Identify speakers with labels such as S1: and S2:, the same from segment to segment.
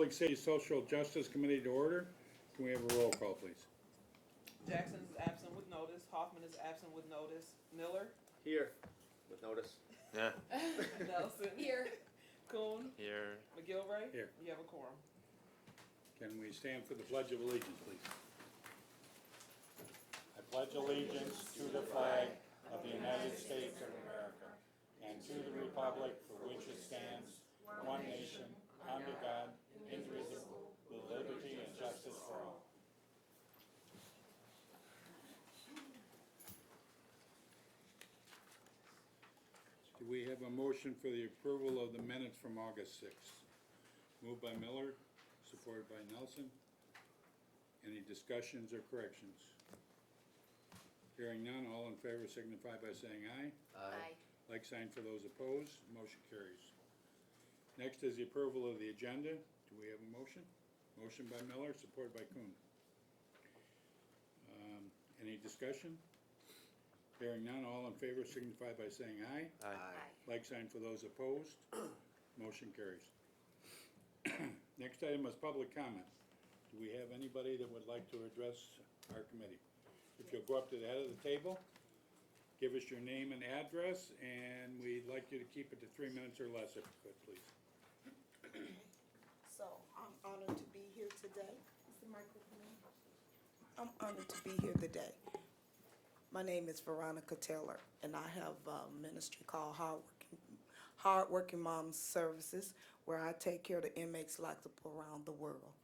S1: Public Safety Social Justice Committee to order. Can we have a roll call, please?
S2: Jackson is absent with notice. Hoffman is absent with notice. Miller?
S3: Here, with notice.
S4: Yeah.
S2: Nelson?
S5: Here.
S2: Kuhn?
S4: Here.
S2: McGilvray?
S1: Here.
S2: You have a quorum.
S1: Can we stand for the Pledge of Allegiance, please? I pledge allegiance to the flag of the United States of America and to the republic for which it stands, one nation, under God, indivisible, with liberty and justice for all. Do we have a motion for the approval of the minutes from August 6th? Moved by Miller, supported by Nelson. Any discussions or corrections? Hearing none, all in favor signify by saying aye.
S5: Aye.
S1: Like sign for those opposed, motion carries. Next is the approval of the agenda. Do we have a motion? Motion by Miller, supported by Kuhn. Any discussion? Hearing none, all in favor signify by saying aye.
S4: Aye.
S1: Like sign for those opposed, motion carries. Next item is public comment. Do we have anybody that would like to address our committee? If you'll go up to the head of the table, give us your name and address, and we'd like you to keep it to 3 minutes or less if you could, please.
S6: So I'm honored to be here today. Is the microphone on? I'm honored to be here today. My name is Veronica Taylor, and I have a ministry called Hardworking Moms Services, where I take care of the inmates locked up around the world.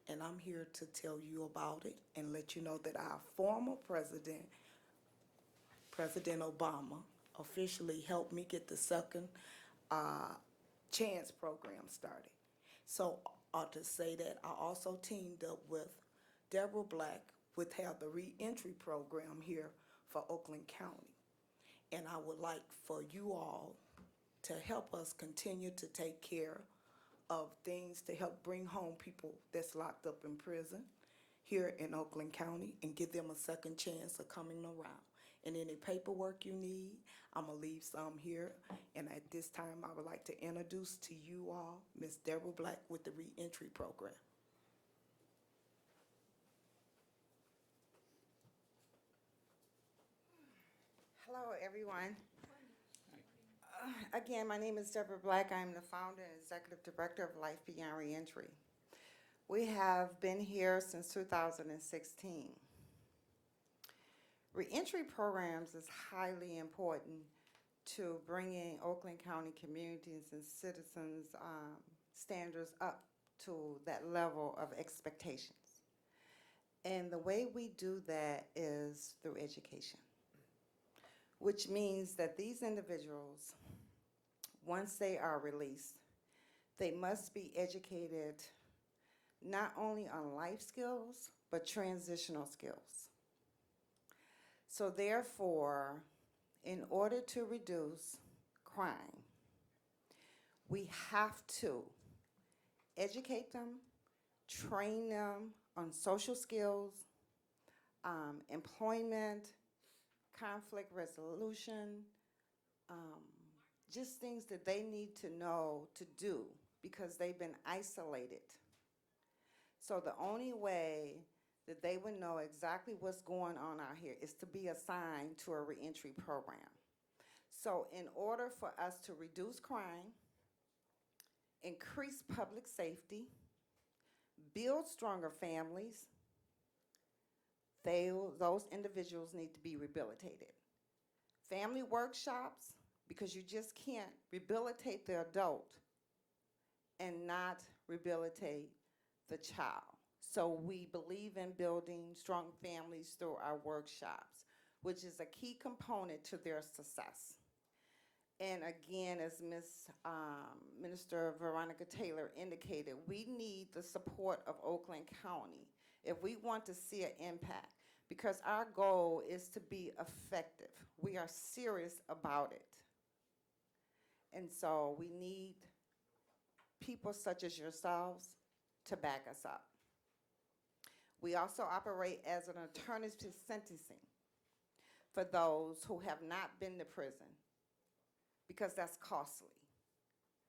S6: And I'm here to tell you about it and let you know that our former president, President Obama, officially helped me get the second chance program started. So to say that, I also teamed up with Deborah Black with have the reentry program here for Oakland County. And I would like for you all to help us continue to take care of things to help bring home people that's locked up in prison here in Oakland County and give them a second chance of coming around. And any paperwork you need, I'm gonna leave some here. And at this time, I would like to introduce to you all Ms. Deborah Black with the reentry program.
S7: Hello, everyone. Again, my name is Deborah Black. I'm the founder and executive director of Life Beyond Reentry. We have been here since 2016. Reentry programs is highly important to bringing Oakland County communities and citizens' standards up to that level of expectations. And the way we do that is through education, which means that these individuals, once they are released, they must be educated not only on life skills, but transitional skills. So therefore, in order to reduce crime, we have to educate them, train them on social skills, employment, conflict resolution, just things that they need to know to do because they've been isolated. So the only way that they would know exactly what's going on out here is to be assigned to a reentry program. So in order for us to reduce crime, increase public safety, build stronger families, those individuals need to be rehabilitated. Family workshops, because you just can't rehabilitate the adult and not rehabilitate the child. So we believe in building strong families through our workshops, which is a key component to their success. And again, as Minister Veronica Taylor indicated, we need the support of Oakland County if we want to see an impact, because our goal is to be effective. We are serious about it. And so we need people such as yourselves to back us up. We also operate as an alternative sentencing for those who have not been to prison, because that's costly.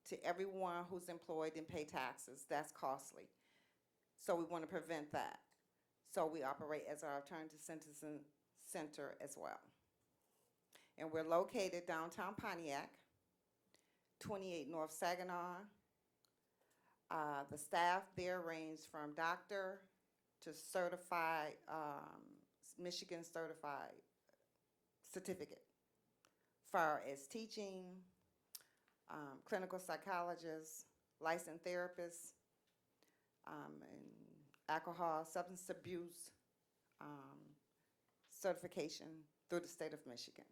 S7: to everyone who's employed and pay taxes. That's costly. So we want to prevent that. So we operate as our alternative citizen center as well. And we're located downtown Pontiac, 28 North Saginaw. The staff there range from doctor to certified, Michigan certified certificate, far as teaching, clinical psychologists, licensed therapists, and alcohol, substance abuse certification through the state of Michigan.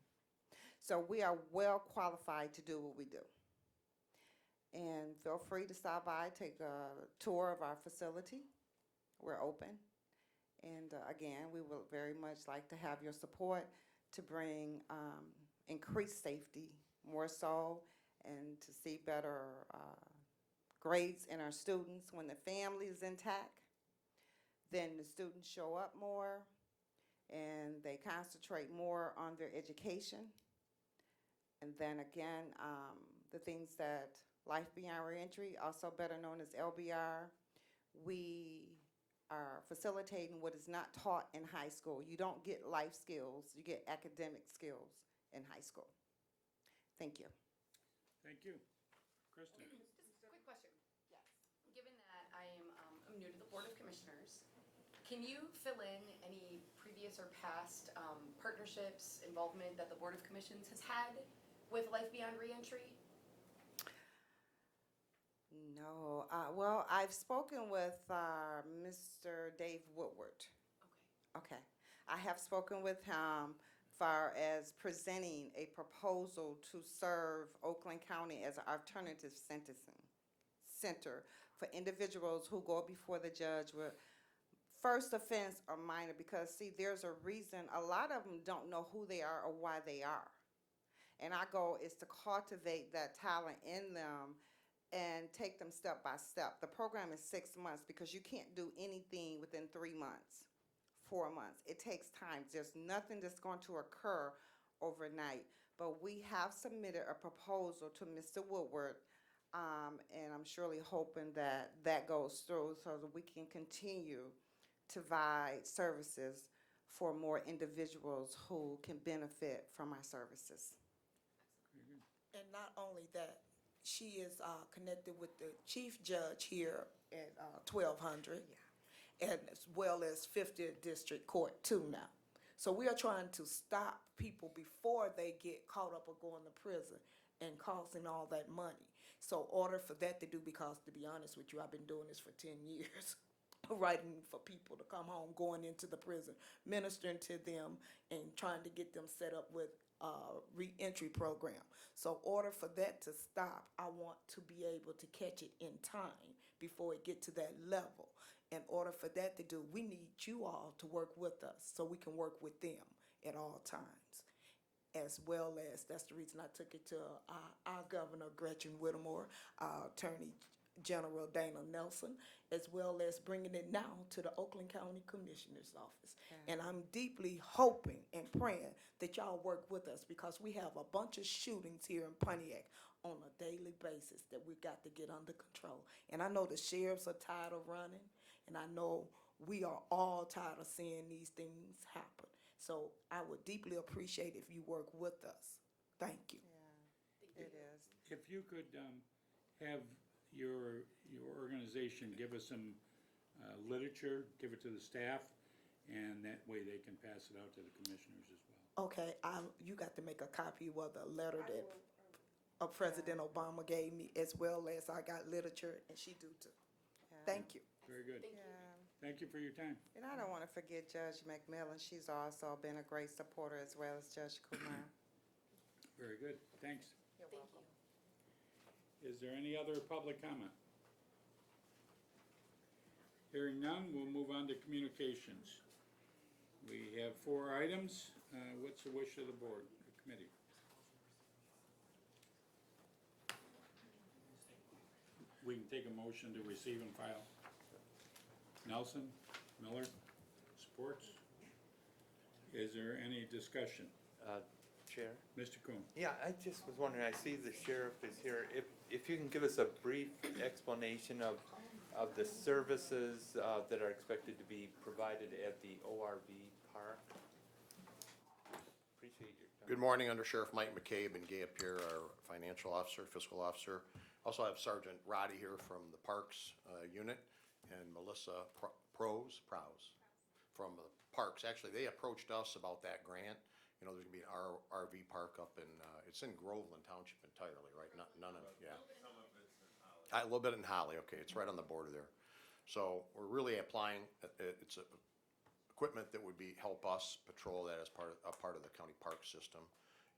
S7: So we are well qualified to do what we do. And feel free to stop by, take a tour of our facility. We're open. And again, we would very much like to have your support to bring increased safety, more so, and to see better grades in our students. When the family is intact, then the students show up more and they concentrate more on their education. And then again, the things that Life Beyond Reentry, also better known as LBR, we are facilitating what is not taught in high school. You don't get life skills, you get academic skills in high school. Thank you.
S1: Thank you. Kristen?
S4: Just a quick question. Yes. Given that I'm new to the Board of Commissioners, can you fill in any previous or past partnerships, involvement that the Board of Commissions has had with Life Beyond Reentry?
S7: No, well, I've spoken with Mr. Dave Woodward.
S4: Okay.
S7: Okay. I have spoken with him far as presenting a proposal to serve Oakland County as an alternative sentencing center for individuals who go before the judge with first offense or minor, because see, there's a reason a lot of them don't know who they are or why they are. And our goal is to cultivate that talent in them and take them step by step. The program is 6 months because you can't do anything within 3 months, 4 months. It takes time. There's nothing that's going to occur overnight. But we have submitted a proposal to Mr. Woodward, and I'm surely hoping that that goes through so that we can continue to provide services for more individuals who can benefit from our services.
S6: And not only that, she is connected with the chief judge here at 1200, and as well as 50th District Court too now. So we are trying to stop people before they get caught up or going to prison and costing all that money. So order for that to do, because to be honest with you, I've been doing this for 10 years. Writing for people to come home, going into the prison, ministering to them, and trying to get them set up with re-entry program. So order for that to stop, I want to be able to catch it in time before it get to that level. In order for that to do, we need you all to work with us so we can work with them at all times. As well as, that's the reason I took it to our Governor Gretchen Whittemore, our Attorney General Dana Nelson, as well as bringing it now to the Oakland County Commissioner's Office.
S7: Yeah.
S6: And I'm deeply hoping and praying that y'all work with us, because we have a bunch of shootings here in Pontiac on a daily basis that we got to get under control. And I know the sheriffs are tired of running, and I know we are all tired of seeing these things happen. So I would deeply appreciate if you work with us. Thank you.
S7: Yeah, it is.
S1: If you could have your organization give us some literature, give it to the staff, and that way they can pass it out to the commissioners as well.
S6: Okay, you got to make a copy of the letter that President Obama gave me, as well as I got literature, and she do too.
S7: Yeah.
S6: Thank you.
S1: Very good.
S4: Thank you.
S7: Yeah.
S1: Thank you for your time.
S7: And I don't want to forget Judge McMillan. She's also been a great supporter, as well as Judge Kumar.
S1: Very good. Thanks.
S7: You're
S4: Thank
S7: welcome.
S4: you.
S1: Is there any other public comment? Hearing none, we'll move on to communications. We have 4 items. What's the wish of the board, the committee? We can take a motion to receive and file. Nelson, Miller, supports. Is there any discussion?
S3: Chair?
S1: Mr. Kuhn?
S3: Yeah, I just was wondering, I see the sheriff is here.
S5: if you can give us a brief explanation of the services that are expected to be provided at the ORV park. Appreciate your time.
S8: Good morning, Under Sheriff Mike McCabe and Gay Pierre, our financial officer, fiscal officer. Also have Sergeant Roddy here from the Parks unit, and Melissa Prowse from the Parks. Actually, they approached us about that grant. You know, there's gonna be an RV park up in, it's in Groveland Township entirely, right? None of, yeah. A little bit in Holly, okay, it's right on the border there. So we're really applying, it's equipment that would help us patrol that as a part of the county park system.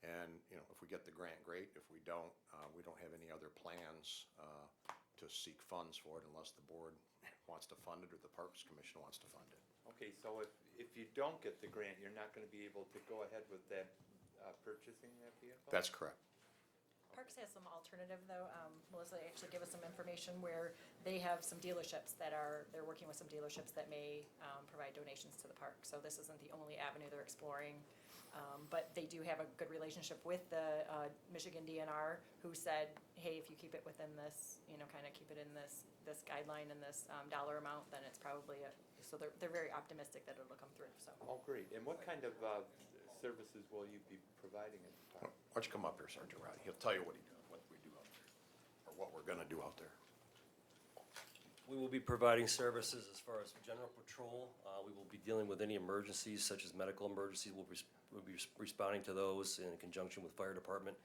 S8: And, you know, if we get the grant, great. If we don't have any other plans to seek funds for it unless the board wants to fund it or the Parks Commission wants to fund it.
S5: Okay, so if you don't get the grant, you're not gonna be able to go ahead with that, purchasing that vehicle?
S8: That's correct.
S9: Parks has some alternative though. Melissa actually gave us some information where they have some dealerships they're working with some dealerships that may provide donations to the park. So this isn't the only avenue they're exploring. But they do have a good relationship with the Michigan DNR, who said, hey, if you keep it within this, you know, kind of keep it in this guideline and this dollar amount, then it's probably so they're very optimistic that it'll come through, so.
S5: Oh, great. And what kind of services will you be providing at the park?
S8: Why don't you come up here, Sergeant Roddy? He'll tell you what we do out there, or what we're gonna do out there.
S10: We will be providing services as far as general patrol. We will be dealing with any emergencies such as medical emergencies. We'll be responding to those in conjunction with fire department.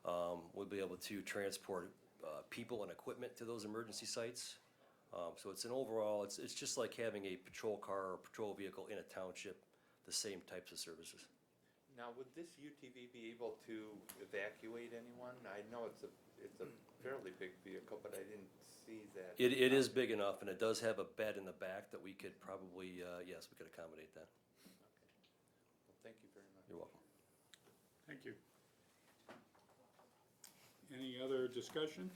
S10: We'll be able to transport people and equipment to those emergency sites. So it's an overall, it's just like having a patrol car or patrol vehicle in a township, the same types of services.
S5: Now, would this UTV be able to evacuate anyone? I know it's a fairly big vehicle, but I didn't see that.
S10: It is big enough, and it does have a bed in the back that we could probably, yes, we could accommodate that.
S5: Okay. Well, thank you very much.
S10: You're welcome.
S1: Thank you. Any other discussion?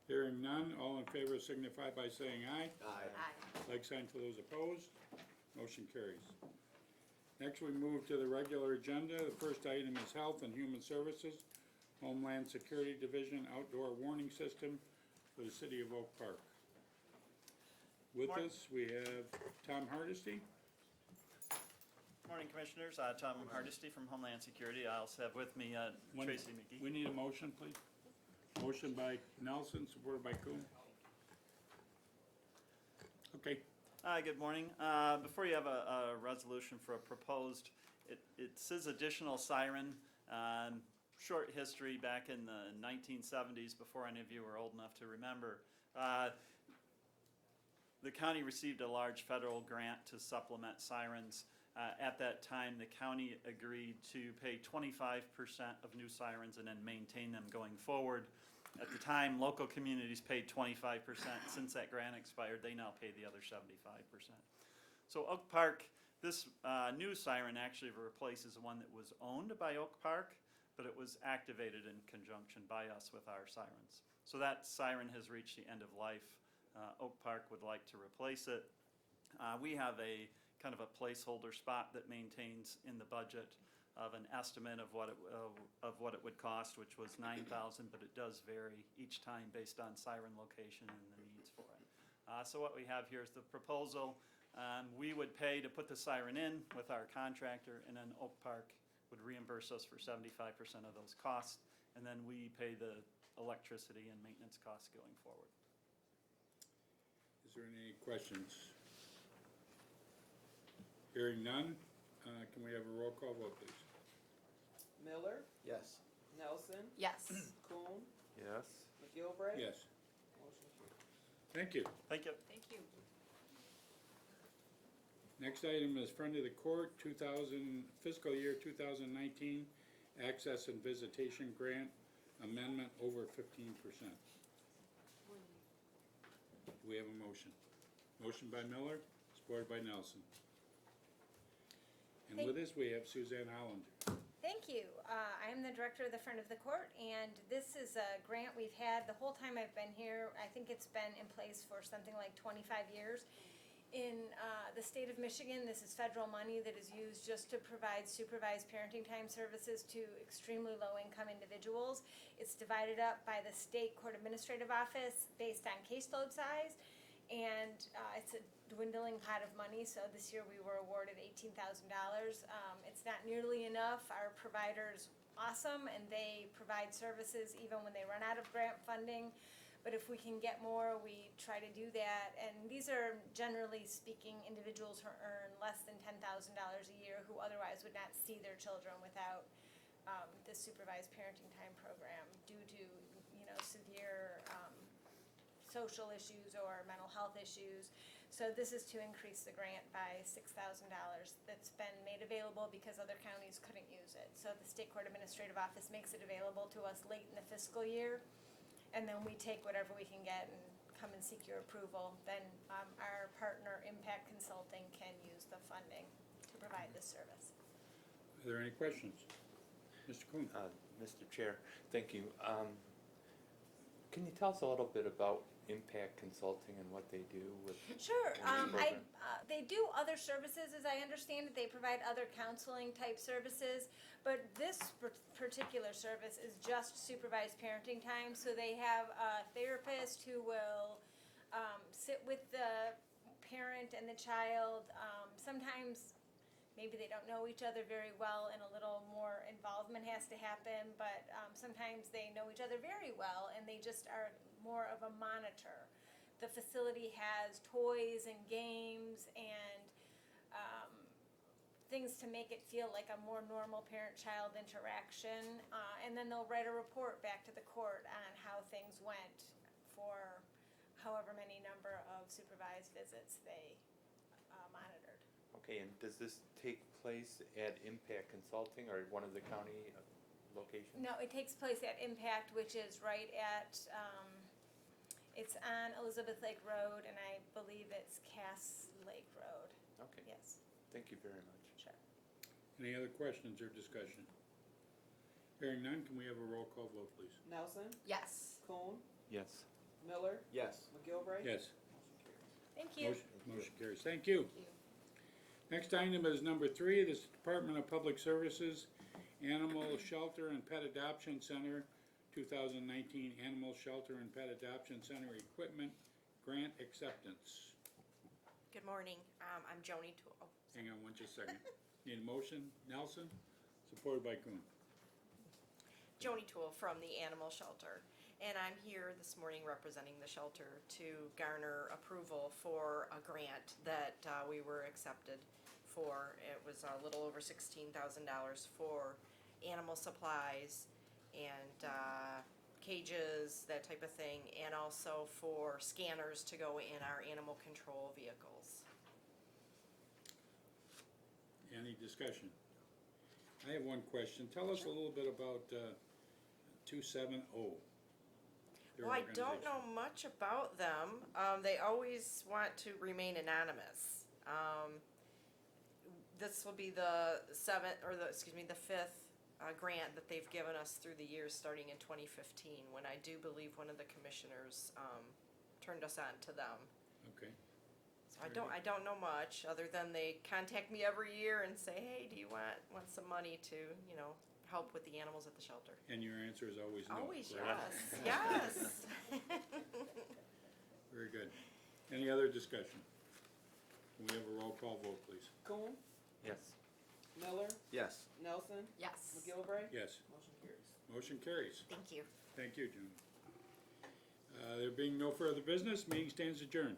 S1: Hearing none, all in favor signify by saying aye.
S4: Aye.
S1: Like sign for those opposed, motion carries. Next, we move to the regular agenda. The first item is Health and Human Services, Homeland Security Division Outdoor Warning System for the City of Oak Park. With us, we have Tom Hardesty.
S11: Morning, Commissioners. Tom Hardesty from Homeland Security. I also have with me Tracy McGee.
S1: We need a motion, please. Motion by Nelson, supported by Kuhn. Okay.
S11: Good morning. Before you have a resolution for a proposed, it says additional siren. Short history, back in the 1970s, before any of you were old enough to remember, the county received a large federal grant to supplement sirens. At that time, the county agreed to pay 25% of new sirens and then maintain them going forward. At the time, local communities paid 25%. Since that grant expired, they now pay the other 75%. So Oak Park, this new siren actually replaces one that was owned by Oak Park, but it was activated in conjunction by us with our sirens. So that siren has reached the end of life. Oak Park would like to replace it. We have a kind of a placeholder spot that maintains in the budget of an estimate of what it would cost, which was $9,000, but it does vary each time based on siren location and the needs for it. So what we have here is the proposal. We would pay to put the siren in with our contractor, and then Oak Park would reimburse us for 75% of those costs, and then we pay the electricity and maintenance costs going forward.
S1: Is there any questions? Hearing none, can we have a roll call vote, please?
S2: Miller,
S3: Yes.
S2: Nelson,
S4: Yes.
S2: Kuhn,
S5: Yes.
S2: McGilvray.
S1: Yes.
S2: Motion carries.
S1: Thank you.
S11: Thank you.
S4: Thank you.
S1: Next item is Friend of the Court, fiscal year 2019, Access and Visitation Grant Amendment over 15%. Do we have a motion? Motion by Miller, supported by Nelson. And with us, we have Suzanne Hollander.
S12: Thank you. I'm the director of the Friend of the Court, and this is a grant we've had the whole time I've been here. I think it's been in place for something like 25 years. In the state of Michigan, this is federal money that is used just to provide supervised parenting time services to extremely low-income individuals. It's divided up by the state court administrative office based on caseload size, and it's a dwindling pot of money. So this year we were awarded $18,000. It's not nearly enough. Our provider's awesome, and they provide services even when they run out of grant funding. But if we can get more, we try to do that. And these are, generally speaking, individuals who earn less than $10,000 a year who otherwise would not see their children without the supervised parenting time program due to, severe social issues or mental health issues. So this is to increase the grant by $6,000 that's been made available because other counties couldn't use it. So the State Court Administrative Office makes it available to us late in the fiscal year. And then we take whatever we can get and come and seek your approval. Then our partner, Impact Consulting, can use the funding to provide this service.
S1: Are there any questions? Mr. Kuhn?
S5: Mr. Chair, thank you. Can you tell us a little bit about Impact Consulting and what they do with?
S12: Sure.
S5: the program?
S12: They do other services, as I understand it. They provide other counseling type services, but this particular service is just supervised parenting time. So they have a therapist who will sit with the parent and the child. Sometimes maybe they don't know each other very well and a little more involvement has to happen, but sometimes they know each other very well and they just are more of a monitor. The facility has toys and games and things to make it feel like a more normal parent-child interaction. And then they'll write a report back to the court on how things went for however many number of supervised visits they monitored.
S5: Okay, and does this take place at Impact Consulting or one of the county locations?
S12: No, it takes place at Impact, which is right at, it's on Elizabeth Lake Road, and I believe it's Cass Lake Road.
S5: Okay,
S12: Yes,
S5: thank you very much.
S12: sure.
S1: Any other questions or discussion? Hearing none, can we have a roll call vote, please?
S2: Nelson,
S4: Yes.
S2: Coon,
S5: Yes.
S2: Miller,
S3: Yes.
S2: McGilvray.
S1: Yes.
S12: Thank you.
S1: Motion carries. Thank you. Next item is number 3, this Department of Public Services Animal Shelter and Pet Adoption Center, 2019 Animal Shelter and Pet Adoption Center Equipment Grant Acceptance.
S13: Good morning, I'm Joni Toole.
S1: Hang on just a second. Need a motion? Nelson, supported by Kuhn.
S13: Joni Toole from the Animal Shelter. And I'm here this morning representing the shelter to garner approval for a grant that we were accepted for. It was a little over $16,000 for animal supplies and cages, that type of thing, and also for scanners to go in our animal control vehicles.
S1: Any discussion? I have one question. Tell us a little bit about 270. their
S13: Well, I don't
S1: organization.
S13: know much about them. They always want to remain anonymous. This will be the fifth grant that they've given us through the years, starting in 2015, when I do believe one of the commissioners turned us on to them.
S1: Okay.
S13: So I don't know much, other than they contact me every year and say, hey, do you want some money to, help with the animals at the shelter?
S1: And your answer is always no.
S13: Always,
S1: correct?
S13: yes, yes.
S1: Very good. Any other discussion? Can we have a roll call vote, please?
S2: Coon,
S5: Yes.
S2: Miller,
S3: Yes.
S2: Nelson,
S4: Yes.
S2: McGilvray.
S1: Yes.
S2: Motion carries.
S1: Motion carries.
S13: Thank you.
S1: Thank you, June. There being no further business, meeting stands adjourned.